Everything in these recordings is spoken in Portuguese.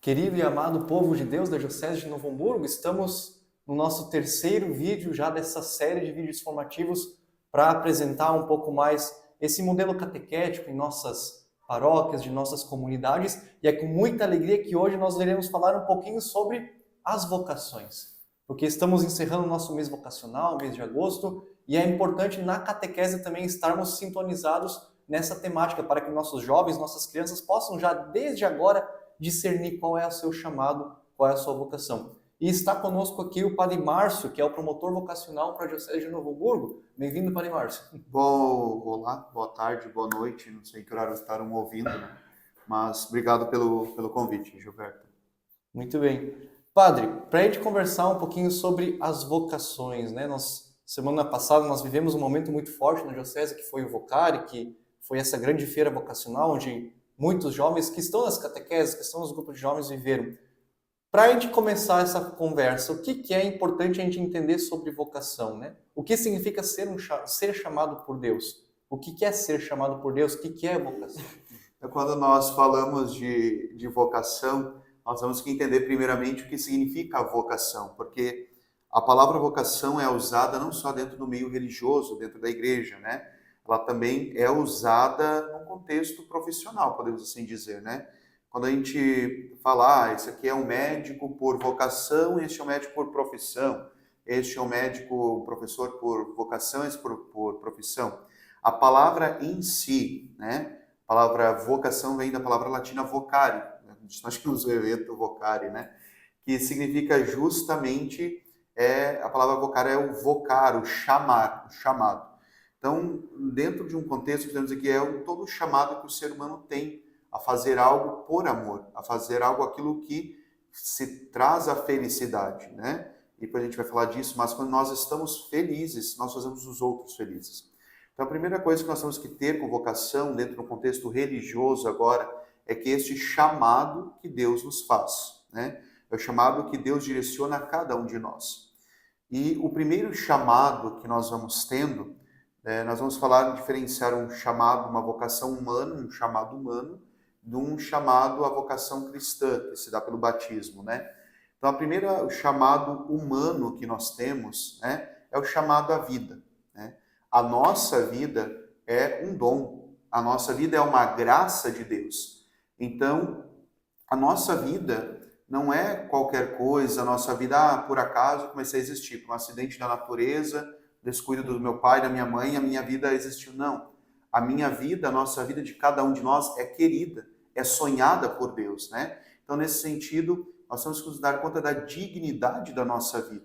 Querido e amado povo de Deus da Diocese de Novo Hamburgo, estamos no nosso terceiro vídeo já dessa série de vídeos formativos para apresentar um pouco mais esse modelo catequético em nossas paróquias, de nossas comunidades, e é com muita alegria que hoje nós iremos falar um pouquinho sobre as vocações, porque estamos encerrando o nosso mês vocacional, mês de agosto, e é importante na catequese também estarmos sintonizados nessa temática para que nossos jovens, nossas crianças possam já desde agora discernir qual é o seu chamado, qual é a sua vocação. E está conosco aqui o Padre Márcio, que é o promotor vocacional para a Diocese de Novo Hamburgo. Bem-vindo, Padre Márcio. Olá, boa tarde, boa noite, não sei que horário estarão ouvindo, né? Mas obrigado pelo convite, Gilberto. Muito bem. Padre, para a gente conversar um pouquinho sobre as vocações, né? Semana passada nós vivemos um momento muito forte na Diocese, que foi o Vocari, que foi essa grande feira vocacional, onde muitos jovens que estão nas catequeses, que estão nos grupos de jovens, viveram. Para a gente começar essa conversa, o que é importante a gente entender sobre vocação, né? O que significa ser chamado por Deus? O que é ser chamado por Deus? O que é vocação? Então, quando nós falamos de vocação, nós temos que entender primeiramente o que significa a vocação, porque a palavra vocação é usada não só dentro do meio religioso, dentro da igreja, né? Ela também é usada num contexto profissional, podemos assim dizer, né? Quando a gente fala, esse aqui é um médico por vocação, este é um médico por profissão, este é um médico, um professor por vocação, esse por profissão. A palavra em si, né? A palavra vocação vem da palavra latina vocare, né? Nós chamamos o evento vocare, né? Que significa justamente, a palavra vocare é o vocar, o chamar, o chamado. Então, dentro de um contexto, podemos dizer que é todo o chamado que o ser humano tem a fazer algo por amor, a fazer algo aquilo que se traz a felicidade, né? E depois a gente vai falar disso, mas quando nós estamos felizes, nós fazemos os outros felizes. Então, a primeira coisa que nós temos que ter com vocação, dentro do contexto religioso agora, é que este chamado que Deus nos faz, né? É o chamado que Deus direciona a cada um de nós. E o primeiro chamado que nós vamos tendo, nós vamos falar, diferenciar um chamado, uma vocação humana, um chamado humano, de um chamado à vocação cristã, que se dá pelo batismo, né? Então, o chamado humano que nós temos, né, é o chamado à vida, né? A nossa vida é um dom, a nossa vida é uma graça de Deus. Então, a nossa vida não é qualquer coisa, a nossa vida, por acaso, comecei a existir, por um acidente da natureza, descuido do meu pai, da minha mãe, a minha vida existiu. Não. A minha vida, a nossa vida de cada um de nós é querida, é sonhada por Deus, né? Então, nesse sentido, nós temos que nos dar conta da dignidade da nossa vida,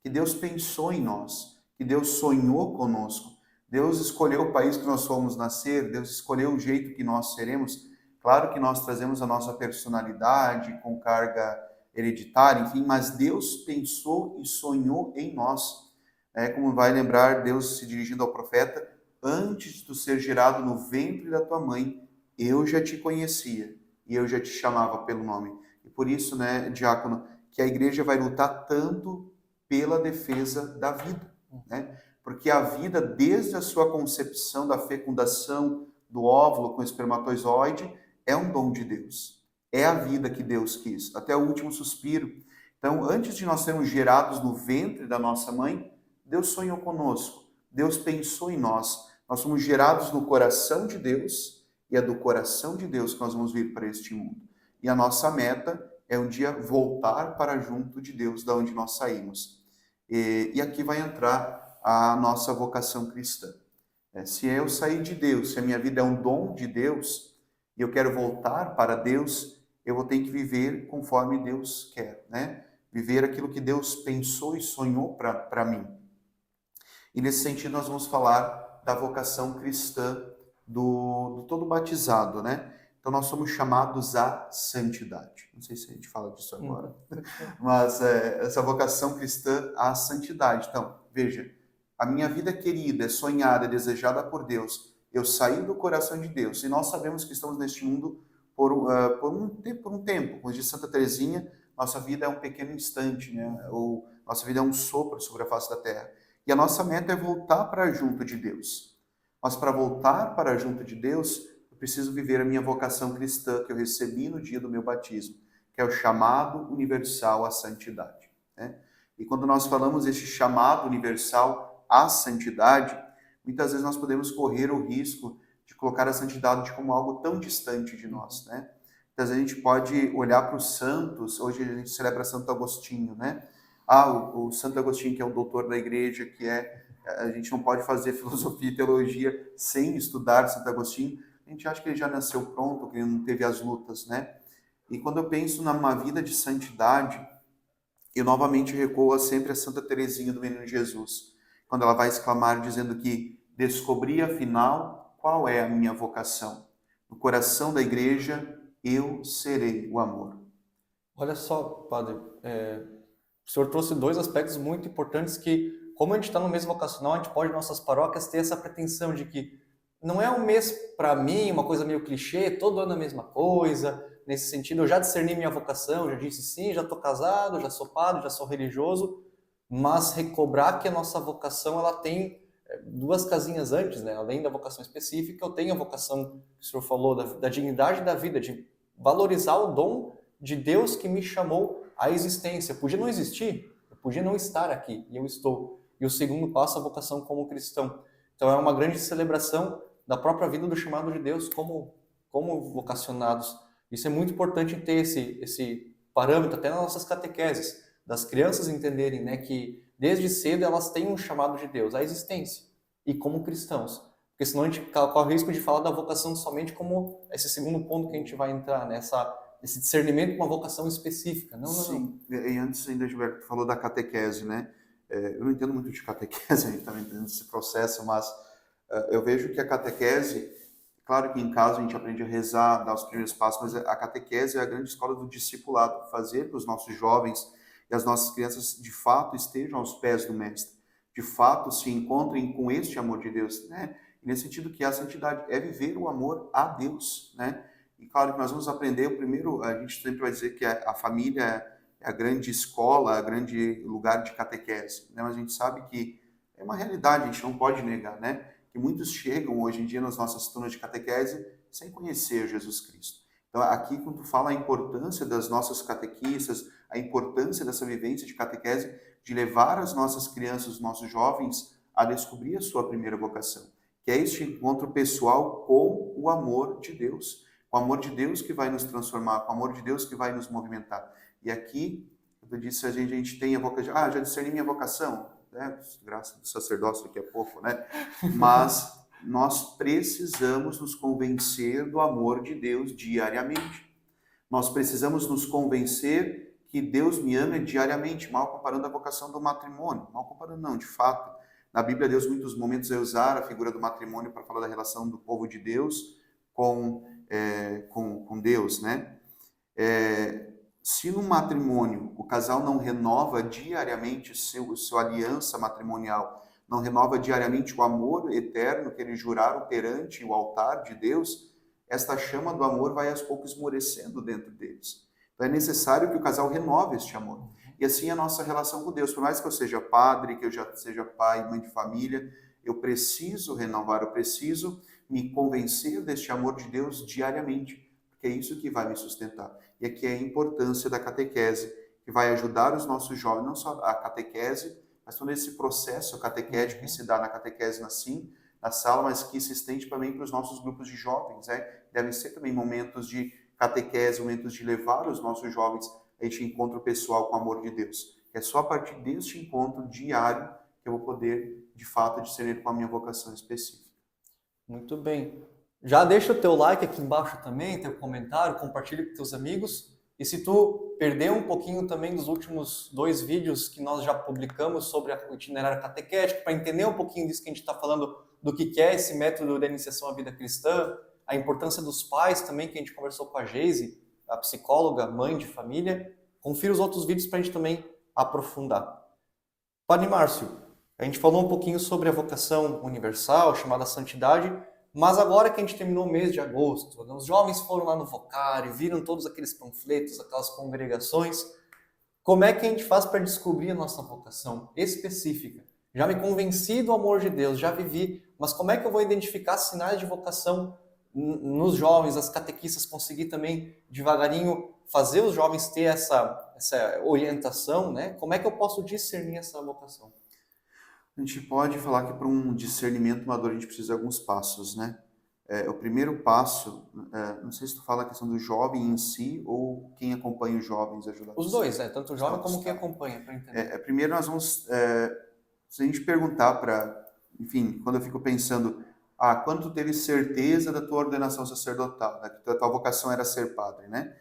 que Deus pensou em nós, que Deus sonhou conosco, Deus escolheu o país que nós fomos nascer, Deus escolheu o jeito que nós seremos. Claro que nós trazemos a nossa personalidade com carga hereditária, enfim, mas Deus pensou e sonhou em nós. Como vai lembrar Deus se dirigindo ao profeta, antes de tu ser gerado no ventre da tua mãe, eu já te conhecia e eu já te chamava pelo nome. E por isso, né, diácono, que a igreja vai lutar tanto pela defesa da vida, né? Porque a vida, desde a sua concepção, da fecundação do óvulo com o espermatozoide, é um dom de Deus. É a vida que Deus quis, até o último suspiro. Então, antes de nós sermos gerados no ventre da nossa mãe, Deus sonhou conosco, Deus pensou em nós. Nós somos gerados no coração de Deus e é do coração de Deus que nós vamos vir para este mundo. E a nossa meta é um dia voltar para junto de Deus, da onde nós saímos. E aqui vai entrar a nossa vocação cristã. Se eu sair de Deus, se a minha vida é um dom de Deus, e eu quero voltar para Deus, eu vou ter que viver conforme Deus quer, né? Viver aquilo que Deus pensou e sonhou para mim. E nesse sentido nós vamos falar da vocação cristã do todo batizado, né? Então nós somos chamados à santidade. Não sei se a gente fala disso agora, mas essa vocação cristã à santidade. Então, veja, a minha vida querida, é sonhada, é desejada por Deus. Eu saí do coração de Deus. E nós sabemos que estamos neste mundo por um tempo. Como diz Santa Teresinha, nossa vida é um pequeno instante, né? Ou nossa vida é um sopro sobre a face da terra. E a nossa meta é voltar para junto de Deus. Mas para voltar para junto de Deus, eu preciso viver a minha vocação cristã que eu recebi no dia do meu batismo. que é o chamado universal à santidade, né? E quando nós falamos esse chamado universal à santidade, muitas vezes nós podemos correr o risco de colocar a santidade como algo tão distante de nós, né? Muitas vezes a gente pode olhar para os santos, hoje a gente celebra Santo Agostinho, né? O Santo Agostinho, que é o doutor da igreja, a gente não pode fazer filosofia e teologia sem estudar Santo Agostinho. A gente acha que ele já nasceu pronto, que ele não teve as lutas, né? E quando eu penso numa vida de santidade, eu novamente recuo sempre a Santa Teresinha do Menino Jesus, quando ela vai exclamar dizendo que descobri afinal qual é a minha vocação. No coração da igreja eu serei o amor. Olha só, padre, o senhor trouxe dois aspectos muito importantes que, como a gente está no mês vocacional, a gente pode, em nossas paróquias, ter essa pretensão de que não é um mês, para mim, uma coisa meio clichê, todo ano a mesma coisa. Nesse sentido, eu já discerni minha vocação, já disse sim, já estou casado, já sou padre, já sou religioso, mas recobrar que a nossa vocação ela tem duas casinhas antes, né? Além da vocação específica, eu tenho a vocação que o senhor falou, da dignidade da vida, de valorizar o dom de Deus que me chamou à existência. Eu podia não existir, eu podia não estar aqui, e eu estou. E o segundo passo, a vocação como cristão. Então é uma grande celebração da própria vida do chamado de Deus como vocacionados. Isso é muito importante ter esse parâmetro até nas nossas catequeses, das crianças entenderem, né, que desde cedo elas têm um chamado de Deus, a existência, e como cristãos. Porque senão a gente corre o risco de falar da vocação somente como esse segundo ponto que a gente vai entrar, né, esse discernimento com uma vocação específica. Não. E antes ainda, Gilberto, falou da catequese, né? Eu não entendo muito de catequese, a gente está entendendo esse processo, mas eu vejo que a catequese, claro que em casa a gente aprende a rezar, dar os primeiros passos, mas a catequese é a grande escola do discipulado, fazer para os nossos jovens e as nossas crianças de fato estejam aos pés do Mestre, de fato se encontrem com este amor de Deus, né? E nesse sentido que a santidade é viver o amor a Deus, né? E claro que nós vamos aprender, o primeiro, a gente sempre vai dizer que a família é a grande escola, a grande lugar de catequese, né? Mas a gente sabe que é uma realidade, a gente não pode negar, né? Que muitos chegam hoje em dia nas nossas turmas de catequese sem conhecer Jesus Cristo. Então aqui quando tu fala a importância das nossas catequistas, a importância dessa vivência de catequese, de levar as nossas crianças, os nossos jovens a descobrir a sua primeira vocação, que é este encontro pessoal com o amor de Deus. O amor de Deus que vai nos transformar, o amor de Deus que vai nos movimentar. E aqui, eu disse, a gente tem a vocação, já discerni minha vocação, né? Graças do sacerdócio daqui a pouco, né? Mas nós precisamos nos convencer do amor de Deus diariamente. Nós precisamos nos convencer que Deus me ama diariamente, mal comparando a vocação do matrimônio. Mal comparando não, de fato. Na Bíblia, Deus, em muitos momentos, vai usar a figura do matrimônio para falar da relação do povo de Deus com Deus, né? Se no matrimônio o casal não renova diariamente sua aliança matrimonial, não renova diariamente o amor eterno que eles juraram perante o altar de Deus, esta chama do amor vai aos poucos esmorecendo dentro deles. Então é necessário que o casal renove este amor. E assim é a nossa relação com Deus. Por mais que eu seja padre, que eu já seja pai, mãe de família, eu preciso renovar, eu preciso me convencer deste amor de Deus diariamente, porque é isso que vai me sustentar. E aqui é a importância da catequese, que vai ajudar os nossos jovens, não só a catequese, mas todo esse processo catequético que se dá na catequese na sala, mas que se estende também para os nossos grupos de jovens, né? Devem ser também momentos de catequese, momentos de levar os nossos jovens a este encontro pessoal com o amor de Deus. É só a partir deste encontro diário que eu vou poder, de fato, discernir com a minha vocação específica. Muito bem. Já deixa o teu like aqui embaixo também, teu comentário, compartilha com teus amigos. E se tu perdeu um pouquinho também dos últimos 2 vídeos que nós já publicamos sobre o itinerário catequético, para entender um pouquinho disso que a gente está falando, do que é esse método da iniciação à vida cristã, a importância dos pais também, que a gente conversou com a Geise, a psicóloga, mãe de família, confira os outros vídeos para a gente também aprofundar. Padre Márcio, a gente falou um pouquinho sobre a vocação universal, chamada santidade, mas agora que a gente terminou o mês de agosto, os jovens foram lá no Vocário, viram todos aqueles panfletos, aquelas congregações, como é que a gente faz para descobrir a nossa vocação específica? Já me convenci do amor de Deus, já vivi, mas como é que eu vou identificar sinais de vocação nos jovens, as catequistas, conseguir também devagarinho fazer os jovens ter essa orientação, né? Como é que eu posso discernir essa vocação? A gente pode falar que para um discernimento maduro a gente precisa de alguns passos, né? O primeiro passo, não sei se tu fala a questão do jovem em si ou quem acompanha os jovens ajudar a Os dois, né? Tanto o jovem como quem tá. acompanha, para entender. Primeiro nós vamos, se a gente perguntar para, enfim, quando eu fico pensando, quando tu teve certeza da tua ordenação sacerdotal, né, que a tua vocação era ser padre, né?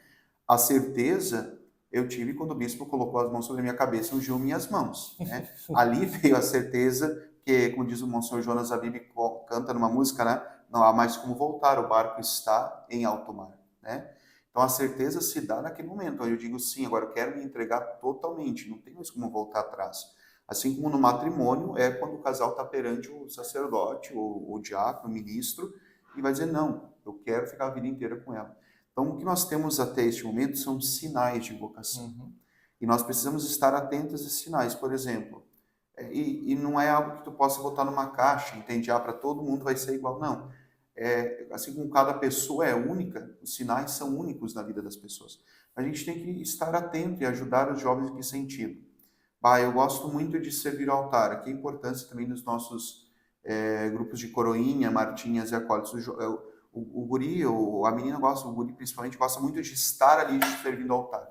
A certeza eu tive quando o bispo colocou as mãos sobre a minha cabeça e ungiu minhas mãos, né? Ali veio a certeza que, como diz o Monsenhor Jonas Abib, canta numa música, né? Não há mais como voltar, o barco está em alto mar, né? Então a certeza se dá naquele momento. Aí eu digo sim, agora eu quero me entregar totalmente, não tem mais como voltar atrás. Assim como no matrimônio é quando o casal está perante o sacerdote, o diácono, o ministro, e vai dizer não, eu quero ficar a vida inteira com ela. Então, o que nós temos até este momento são sinais de vocação. Uhum. E nós precisamos estar atentos a esses sinais. Por exemplo, e não é algo que tu possa botar numa caixa, entende? Para todo mundo vai ser igual. Não. Assim como cada pessoa é única, os sinais são únicos na vida das pessoas. A gente tem que estar atento e ajudar os jovens em que sentido. Eu gosto muito de servir ao altar. Aqui a importância também dos nossos grupos de coroinha, martinhas e acólitos. O guri, ou a menina gosta, o guri principalmente, gosta muito de estar ali servindo ao altar.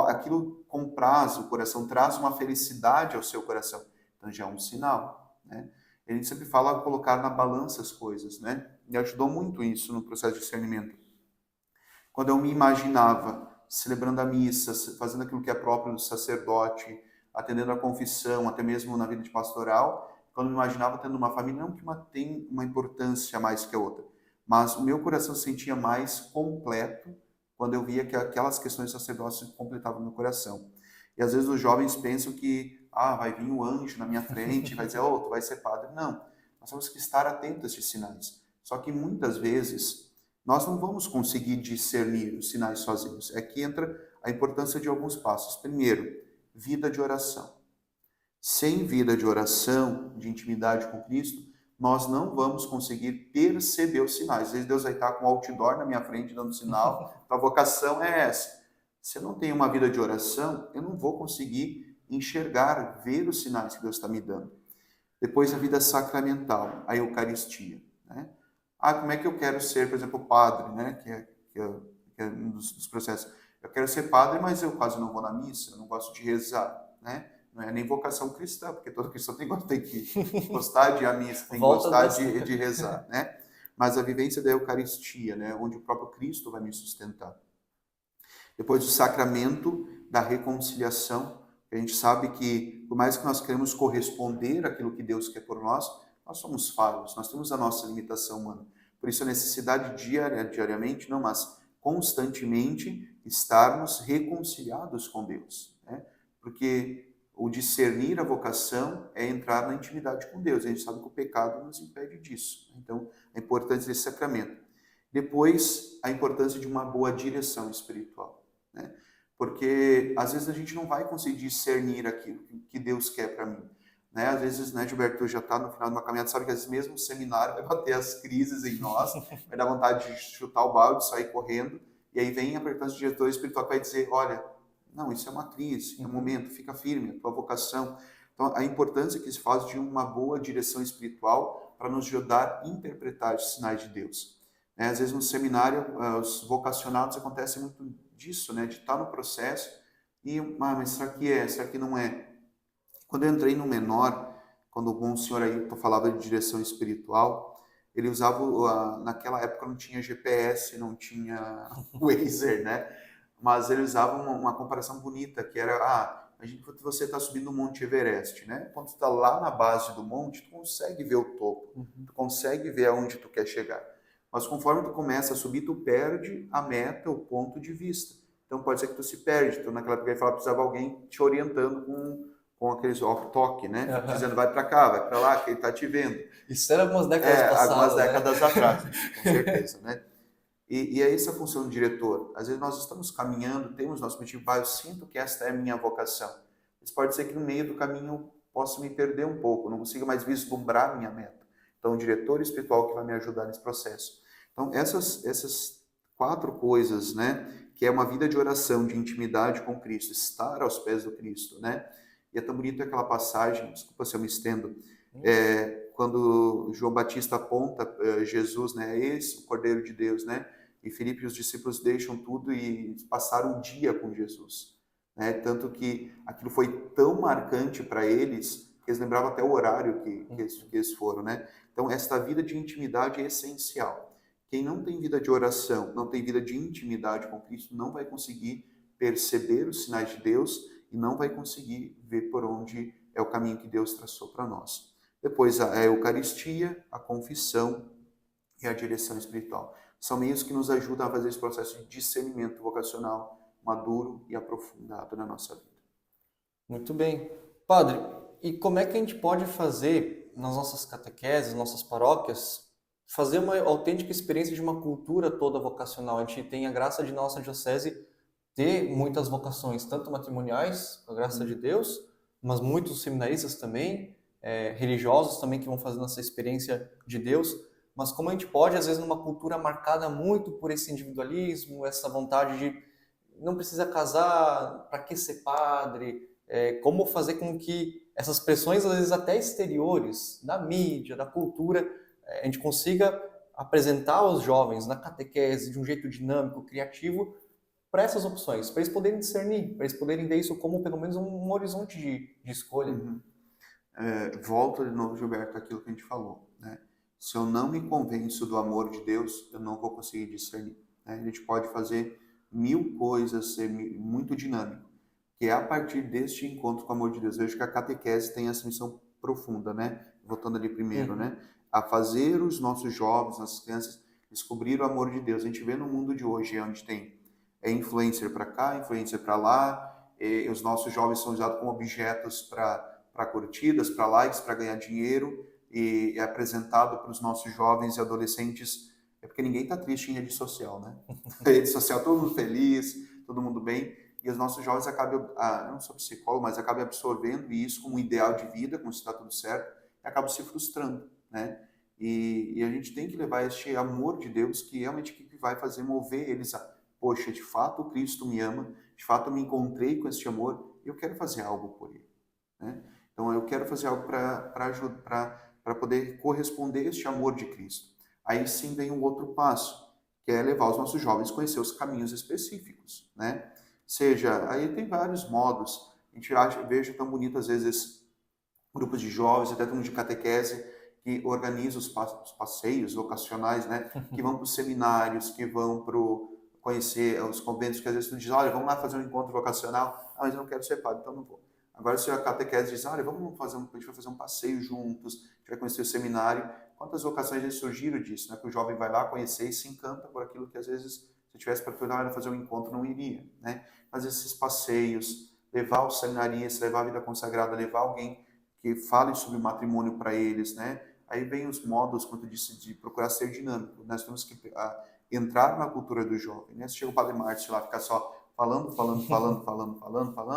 Aquilo compraz o coração, traz uma felicidade ao seu coração. Então já é um sinal, né? A gente sempre fala colocar na balança as coisas, né? Me ajudou muito isso no processo de discernimento. Quando eu me imaginava celebrando a missa, fazendo aquilo que é próprio do sacerdote, atendendo a confissão, até mesmo na vida de pastoral, quando eu me imaginava tendo uma família, não que uma tem uma importância mais que a outra, mas o meu coração se sentia mais completo quando eu via que aquelas questões de sacerdócio completavam o meu coração. E às vezes os jovens pensam que vai vir um anjo na minha frente e vai dizer, tu vai ser padre. Não, nós temos que estar atentos a esses sinais. Só que muitas vezes nós não vamos conseguir discernir os sinais sozinhos. É que entra a importância de alguns passos. Primeiro, vida de oração. Sem vida de oração, de intimidade com Cristo, nós não vamos conseguir perceber os sinais. Às vezes Deus vai estar com um outdoor na minha frente dando sinal, a vocação é essa. Se eu não tenho uma vida de oração, eu não vou conseguir enxergar, ver os sinais que Deus está me dando. Depois a vida sacramental, a Eucaristia, né? Como é que eu quero ser, por exemplo, padre, né? Que é um dos processos. Eu quero ser padre, mas eu quase não vou na missa, eu não gosto de rezar, né? Não é nem vocação cristã, porque todo cristão tem que gostar de ir à missa, tem que gostar de rezar, né? Mas a vivência da Eucaristia, né? Onde o próprio Cristo vai me sustentar. Depois o sacramento da reconciliação, a gente sabe que, por mais que nós queremos corresponder àquilo que Deus quer por nós somos falhos, nós temos a nossa limitação humana. Por isso a necessidade diariamente, não, mas constantemente estarmos reconciliados com Deus, né? Porque o discernir a vocação é entrar na intimidade com Deus. A gente sabe que o pecado nos impede disso. Então, a importância desse sacramento. Depois, a importância de uma boa direção espiritual, né? Porque às vezes a gente não vai conseguir discernir aquilo que Deus quer para mim, né? Às vezes, né, Gilberto, tu já está no final de uma caminhada, sabe que às vezes mesmo o seminário vai bater as crises em nós, vai dar vontade de chutar o balde, sair correndo, e aí vem a importância do diretor espiritual que vai dizer, olha, não, isso é uma crise, é um momento, fica firme, a tua vocação. Então, a importância que se faz de uma boa direção espiritual para nos ajudar a interpretar os sinais de Deus. Às vezes no seminário, os vocacionados acontece muito disso, né, de estar no processo e, mas será que é, será que não é? Quando eu entrei no menor, quando o bom senhor aí falava de direção espiritual, ele usava, naquela época não tinha GPS, não tinha Waze, né? Mas ele usava uma comparação bonita, que era, quando você está subindo o Monte Everest, né? Quando tu está lá na base do monte, tu consegue ver o topo, tu consegue ver aonde tu quer chegar. Mas conforme tu começa a subir, tu perde a meta, o ponto de vista. Então pode ser que tu se perde. Então naquela época ele falava, precisava alguém te orientando com aqueles off-talk, né? Dizendo, vai para cá, vai para lá, que ele está te vendo. Isso era algumas décadas passadas. Algumas décadas atrás, com certeza, né? E é essa a função do diretor. Às vezes nós estamos caminhando, temos nosso motivo, eu sinto que esta é a minha vocação. Mas pode ser que no meio do caminho eu possa me perder um pouco, não consiga mais vislumbrar a minha meta. Então, o diretor espiritual que vai me ajudar nesse processo. Então, essas quatro coisas, né, que é uma vida de oração, de intimidade com Cristo, estar aos pés do Cristo, né? E é tão bonito aquela passagem, desculpa se eu me estendo, quando João Batista aponta Jesus, né, esse o Cordeiro de Deus, né? E Filipe e os discípulos deixam tudo e passaram um dia com Jesus, né? Tanto que aquilo foi tão marcante para eles que eles lembravam até o horário que eles foram, né? Então, esta vida de intimidade é essencial. Quem não tem vida de oração, não tem vida de intimidade com Cristo, não vai conseguir perceber os sinais de Deus e não vai conseguir ver por onde é o caminho que Deus traçou para nós. Depois, a Eucaristia, a confissão e a direção espiritual. São meios que nos ajudam a fazer esse processo de discernimento vocacional maduro e aprofundado na nossa vida. Muito bem. Padre, e como é que a gente pode fazer nas nossas catequeses, nossas paróquias, fazer uma autêntica experiência de uma cultura toda vocacional? A gente tem a graça de nossa diocese ter muitas vocações, tanto matrimoniais, com a graça de Deus, mas muitos seminaristas também, religiosos também que vão fazendo essa experiência de Deus. Mas como a gente pode, às vezes, numa cultura marcada muito por esse individualismo, essa vontade de não precisa casar, para que ser padre? Como fazer com que essas pressões, às vezes até exteriores, da mídia, da cultura, a gente consiga apresentar aos jovens na catequese de um jeito dinâmico, criativo, para essas opções, para eles poderem discernir, para eles poderem ver isso como pelo menos um horizonte de escolha. Volto de novo, Gilberto, aquilo que a gente falou, né? Se eu não me convenço do amor de Deus, eu não vou conseguir discernir, né? A gente pode fazer mil coisas, ser muito dinâmico, que é a partir deste encontro com o amor de Deus. Eu vejo que a catequese tem essa missão profunda, né? Voltando ali primeiro, né? A fazer os nossos jovens, nossas crianças, descobrir o amor de Deus. A gente vê no mundo de hoje, onde tem influencer para cá, influencer para lá, e os nossos jovens são usados como objetos para curtidas, para likes, para ganhar dinheiro, e é apresentado para os nossos jovens e adolescentes, porque ninguém está triste em rede social, né? Rede social, todo mundo feliz, todo mundo bem, e os nossos jovens acabam, eu não sou psicólogo, mas acabam absorvendo isso como um ideal de vida, como se está tudo certo, e acabam se frustrando, né? E a gente tem que levar este amor de Deus, que realmente que vai fazer mover eles a, poxa, de fato Cristo me ama, de fato eu me encontrei com este amor, e eu quero fazer algo por ele, né? Então eu quero fazer algo para poder corresponder a este amor de Cristo. Aí sim vem um outro passo, que é levar os nossos jovens a conhecer os caminhos específicos, né? Seja, aí tem vários modos. A gente veja tão bonito às vezes grupos de jovens, até de catequese, que organizam os passeios vocacionais, né? Que vão para os seminários, que vão para conhecer os conventos, que às vezes tu diz, olha, vamos lá fazer um encontro vocacional. Ah, mas eu não quero ser padre, então não vou. Agora, se a catequese diz, olha, vamos fazer a gente vai fazer um passeio juntos, a gente vai conhecer o seminário. Quantas vocações já surgiram disso, né? Que o jovem vai lá conhecer e se encanta por aquilo que às vezes, se tivesse para fazer um encontro, não iria, né? Mas esses passeios, levar os seminaristas, levar a vida consagrada, levar alguém que fale sobre matrimônio para eles, né? Aí vem os modos, como eu disse, de procurar ser dinâmico. Nós temos que entrar na cultura do jovem, né? Se chega o Padre Márcio lá, ficar só falando,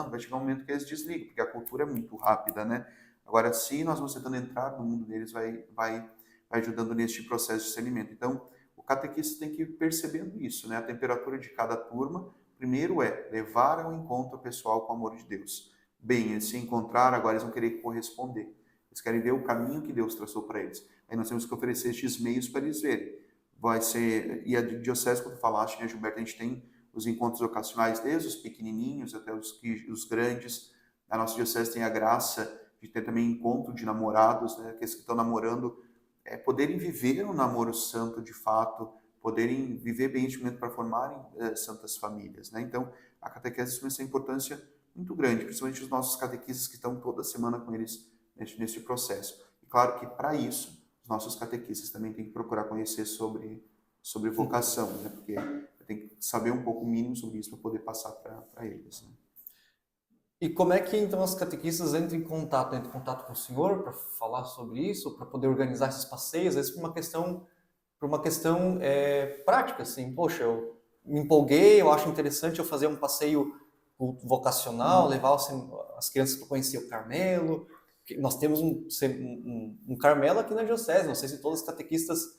vai chegar um momento que eles desligam, porque a cultura é muito rápida, né? Agora, se nós vamos tentando entrar no mundo deles, vai ajudando neste processo de discernimento. Então, o catequista tem que ir percebendo isso, né? A temperatura de cada turma, primeiro é levar ao encontro pessoal com o amor de Deus. Bem, eles se encontraram, agora eles vão querer corresponder. Eles querem ver o caminho que Deus traçou para eles. Aí nós temos que oferecer estes meios para eles verem. Vai ser, e a diocese, como tu falaste, né, Gilberto, a gente tem os encontros ocasionais, desde os pequenininhos até os grandes. A nossa diocese tem a graça de ter também encontro de namorados, né, aqueles que estão namorando, poderem viver um namoro santo de fato, poderem viver bem este momento para formarem santas famílias, né? Então, a catequese tem essa importância muito grande, principalmente os nossos catequistas que estão toda semana com eles neste processo. E claro que, para isso, os nossos catequistas também têm que procurar conhecer sobre vocação, né? Porque tem que saber um pouco o mínimo sobre isso para poder passar para eles, né? E como é que então as catequistas entram em contato com o senhor para falar sobre isso, para poder organizar esses passeios? Às vezes por uma questão prática, assim, poxa, eu me empolguei, eu acho interessante eu fazer um passeio vocacional, levar as crianças para conhecer o Carmelo. Nós temos um Carmelo aqui na diocese, não sei se todos os catequistas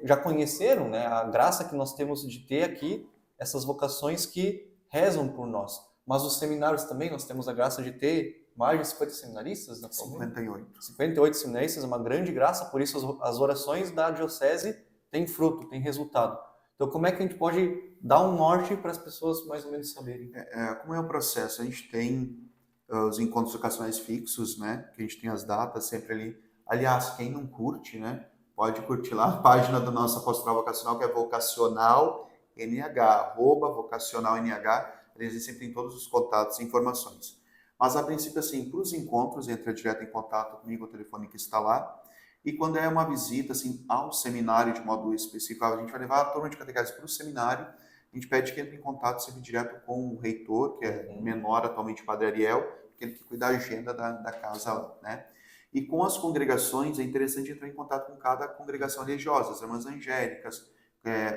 já conheceram, né, a graça que nós temos de ter aqui essas vocações que rezam por nós. Mas os seminários também, nós temos a graça de ter mais de 50 seminaristas atualmente. 58. 58 seminaristas, é uma grande graça, por isso as orações da diocese têm fruto, têm resultado. Então, como é que a gente pode dar um norte para as pessoas mais ou menos saberem? Como é o processo? A gente tem os encontros vocacionais fixos, né? Que a gente tem as datas sempre ali. Aliás, quem não curte, né? Pode curtir lá a página da nossa pastoral vocacional, que é Vocacional NH, @Vocacional NH. Eles sempre têm todos os contatos e informações. Mas, a princípio, assim, para os encontros, entra direto em contato comigo, o telefone que está lá. E quando é uma visita, assim, ao seminário de modo específico, a gente vai levar a turma de catequese para o seminário. A gente pede que entre em contato sempre direto com o reitor, que é menor atualmente, o Padre Ariel, aquele que cuida da agenda da casa lá, né? E com as congregações, é interessante entrar em contato com cada congregação religiosa, as Irmãs Angélicas,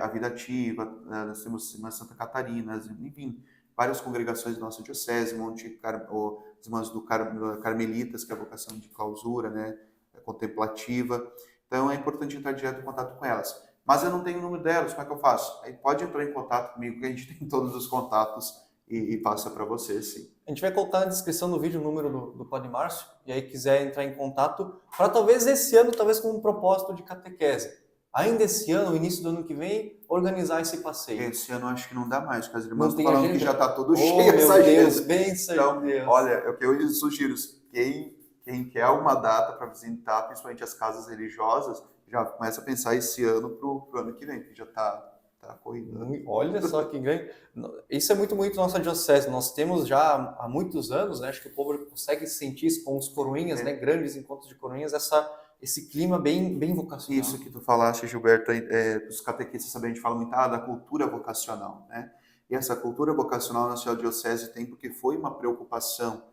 a Vida Ativa, nós temos Irmã Santa Catarina, enfim, várias congregações da nossa diocese, as Irmãs Carmelitas, que é a vocação de clausura, né, contemplativa. Então é importante entrar direto em contato com elas. Mas eu não tenho o número delas, como é que eu faço? Aí pode entrar em contato comigo, que a gente tem todos os contatos e passa para você, sim. A gente vai colocar na descrição do vídeo o número do Padre Márcio, e aí quiser entrar em contato, para talvez esse ano, talvez com um propósito de catequese. Ainda esse ano, início do ano que vem, organizar esse passeio. Esse ano acho que não dá mais, porque as irmãs Não estão tem falando agenda? que já está tudo cheio Oh, meu essa Deus, agenda. pensa, Então, meu Deus. olha, é o que eu sugiro, quem quer uma data para visitar, principalmente as casas religiosas, já começa a pensar esse ano para o ano que vem, que já está corrido. Olha só que grande. Isso é muito nossa diocese. Nós temos já há muitos anos, né? Acho que o povo consegue sentir isso com os coroinhas, né? Grandes encontros de coroinhas, esse clima bem vocacional. Isso que tu falaste, Gilberto, os catequistas também a gente fala muito da cultura vocacional, né? E essa cultura vocacional na sua diocese tem porque foi uma preocupação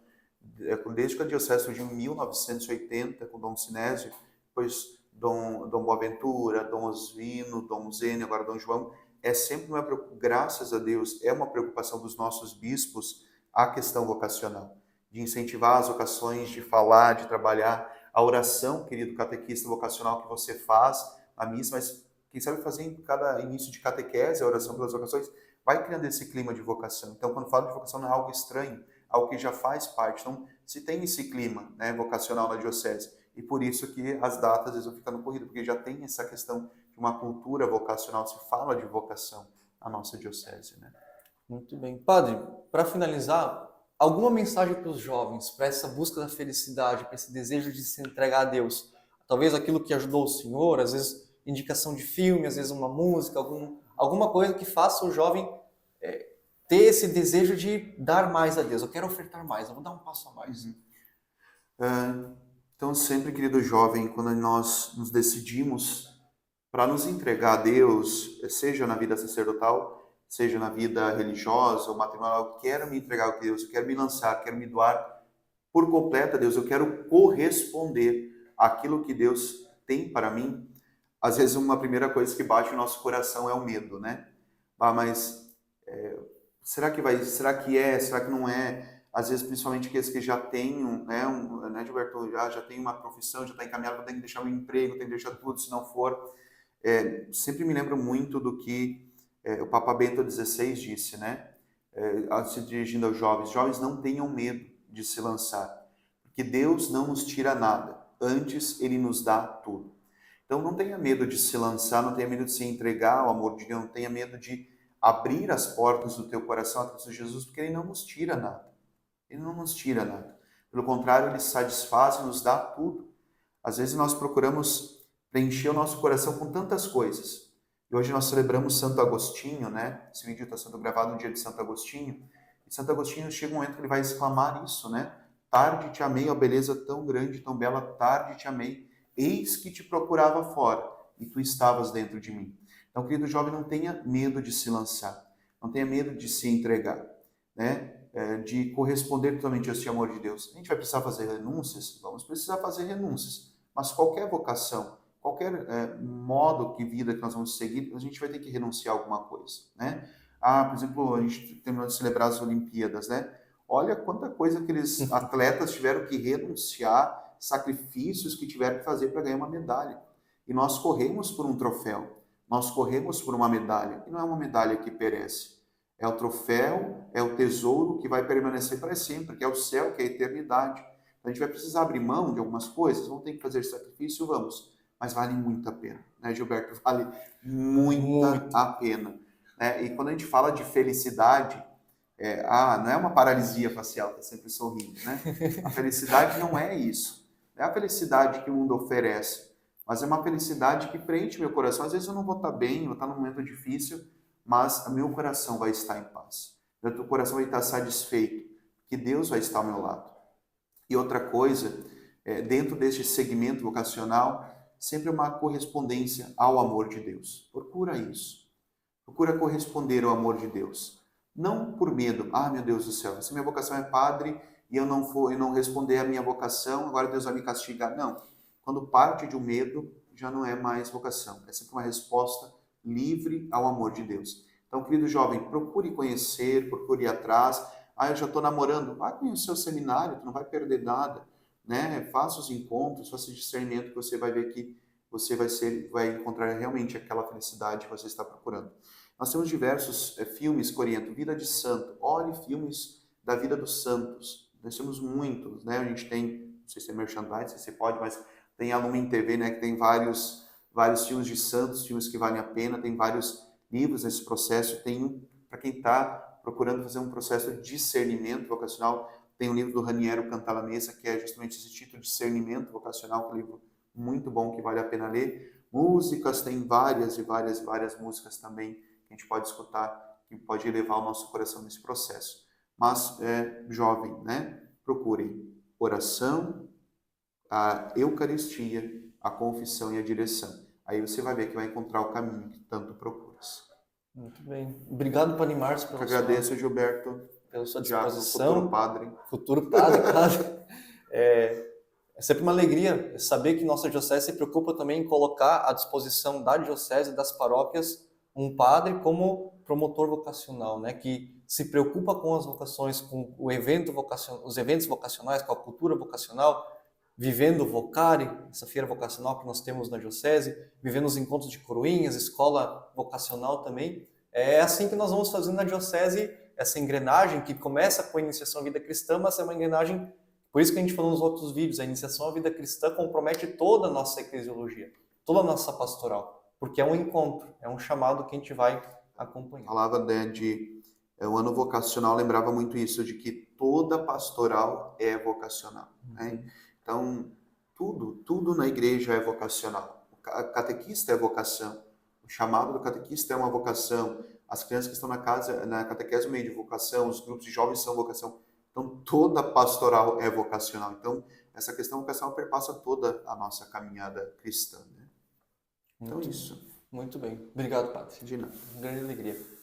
desde que a diocese surgiu em 1980 com Dom Sinésio, depois Dom Boaventura, Dom Oswino, Dom Zênio, agora Dom João. É sempre graças a Deus, é uma preocupação dos nossos bispos a questão vocacional, de incentivar as vocações, de falar, de trabalhar. A oração, querido catequista vocacional, que você faz na missa, mas quem sabe fazer em cada início de catequese, a oração pelas vocações, vai criando esse clima de vocação. Então, quando falo de vocação, não é algo estranho, algo que já faz parte. Então, se tem esse clima, né, vocacional na diocese, e por isso que as datas às vezes vão ficando corridas, porque já tem essa questão de uma cultura vocacional, se fala de vocação na nossa diocese, né? Muito bem. Padre, para finalizar, alguma mensagem para os jovens, para essa busca da felicidade, para esse desejo de se entregar a Deus? Talvez aquilo que ajudou o senhor, às vezes indicação de filme, às vezes uma música, alguma coisa que faça o jovem ter esse desejo de dar mais a Deus. Eu quero ofertar mais, eu vou dar um passo a mais. Então, sempre, querido jovem, quando nós nos decidimos para nos entregar a Deus, seja na vida sacerdotal, seja na vida religiosa ou matrimonial, eu quero me entregar a Deus, eu quero me lançar, quero me doar por completo a Deus, eu quero corresponder àquilo que Deus tem para mim. Às vezes, uma primeira coisa que bate no nosso coração é o medo, né? Mas será que vai? Será que é? Será que não é? Às vezes, principalmente aqueles que já têm, né, Gilberto, já tem uma profissão, já está encaminhado, tem que deixar o emprego, tem que deixar tudo, se não for. Sempre me lembro muito do que o Papa Bento XVI disse, né? Se dirigindo aos jovens não tenham medo de se lançar, porque Deus não nos tira nada, antes Ele nos dá tudo. Então não tenha medo de se lançar, não tenha medo de se entregar ao amor de Deus, não tenha medo de abrir as portas do teu coração a Cristo Jesus, porque Ele não nos tira nada. Ele não nos tira nada. Pelo contrário, Ele satisfaz e nos dá tudo. Às vezes nós procuramos preencher o nosso coração com tantas coisas. E hoje nós celebramos Santo Agostinho, né? Esse vídeo está sendo gravado no dia de Santo Agostinho. E Santo Agostinho chega um momento que ele vai exclamar isso, né? Tarde te amei, ó beleza tão grande, tão bela, tarde te amei. Eis que te procurava fora, e tu estavas dentro de mim. Então, querido jovem, não tenha medo de se lançar. Não tenha medo de se entregar, né? De corresponder totalmente a este amor de Deus. A gente vai precisar fazer renúncias? Vamos precisar fazer renúncias. Mas qualquer vocação, qualquer modo de vida que nós vamos seguir, a gente vai ter que renunciar a alguma coisa, né? Por exemplo, a gente terminou de celebrar as Olimpíadas, né? Olha quanta coisa aqueles atletas tiveram que renunciar, sacrifícios que tiveram que fazer para ganhar uma medalha. E nós corremos por um troféu, nós corremos por uma medalha, e não é uma medalha que perece. É o troféu, é o tesouro que vai permanecer para sempre, que é o céu, que é a eternidade. Então, a gente vai precisar abrir mão de algumas coisas, vamos ter que fazer sacrifício, vamos, mas vale muito a pena, né, Gilberto? Vale muito a pena. Né? E quando a gente fala de felicidade, não é uma paralisia facial, tá sempre sorrindo, né? A felicidade não é isso. Não é a felicidade que o mundo oferece, mas é uma felicidade que preenche meu coração. Às vezes eu não vou estar bem, vou estar num momento difícil, mas o meu coração vai estar em paz. Meu coração vai estar satisfeito, que Deus vai estar ao meu lado. E outra coisa, dentro deste segmento vocacional, sempre uma correspondência ao amor de Deus. Procura isso. Procura corresponder ao amor de Deus. Não por medo. Meu Deus do céu, se minha vocação é padre e eu não responder à minha vocação, agora Deus vai me castigar. Não. Quando parte de um medo, já não é mais vocação. É sempre uma resposta livre ao amor de Deus. Então, querido jovem, procure conhecer, procure ir atrás. Eu já estou namorando. Vai conhecer o seminário, tu não vai perder nada. Né? Faça os encontros, faça o discernimento que você vai ver que você vai encontrar realmente aquela felicidade que você está procurando. Nós temos diversos filmes que orientam vida de santo. Olhe filmes da vida dos santos. Nós temos muitos, né? A gente tem, não sei se é merchandising, se você pode, mas tem a Lumen TV, né? Que tem vários filmes de santos, filmes que valem a pena. Tem vários livros nesse processo. Tem para quem está procurando fazer um processo de discernimento vocacional. Tem um livro do Raniero Cantalamessa, que é justamente esse título, Discernimento Vocacional, que é um livro muito bom, que vale a pena ler. Músicas, tem várias músicas também que a gente pode escutar, que pode elevar o nosso coração nesse processo. Mas, jovem, né? Procurem oração, a Eucaristia, a confissão e a direção. Aí você vai ver que vai encontrar o caminho que tanto procuras. Muito bem. Obrigado, Padre Márcio, pela agradeço, Gilberto, pela sua disposição. Futuro padre. Futuro padre, claro. É sempre uma alegria saber que nossa diocese se preocupa também em colocar à disposição da diocese e das paróquias um padre como promotor vocacional, né, que se preocupa com as vocações, com o evento vocacional, os eventos vocacionais, com a cultura vocacional, vivendo o Vocare, essa feira vocacional que nós temos na diocese, vivendo os encontros de coroinhas, escola vocacional também. É assim que nós vamos fazendo na diocese, essa engrenagem que começa com a iniciação à vida cristã, mas é uma engrenagem, por isso que a gente falou nos outros vídeos, a iniciação à vida cristã compromete toda a nossa eclesiologia, toda a nossa pastoral, porque é um encontro, é um chamado que a gente vai acompanhar. Falava o ano vocacional, lembrava muito isso, de que toda pastoral é vocacional. Né? Então, tudo na igreja é vocacional. O catequista é vocação. O chamado do catequista é uma vocação. As crianças que estão na catequese, meio de vocação. Os grupos de jovens são vocação. Então, toda pastoral é vocacional. Então, essa questão vocacional perpassa toda a nossa caminhada cristã. Né? Então, isso. Muito bem. Obrigado, Padre. De nada. Grande alegria.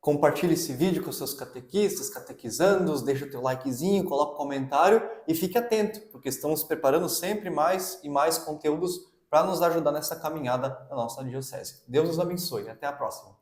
Compartilhe esse vídeo com seus catequistas, catequizandos, deixa o teu likezinho, coloca um comentário e fique atento, porque estamos preparando sempre mais e mais conteúdos para nos ajudar nessa caminhada da nossa diocese. Deus nos abençoe. Até a próxima.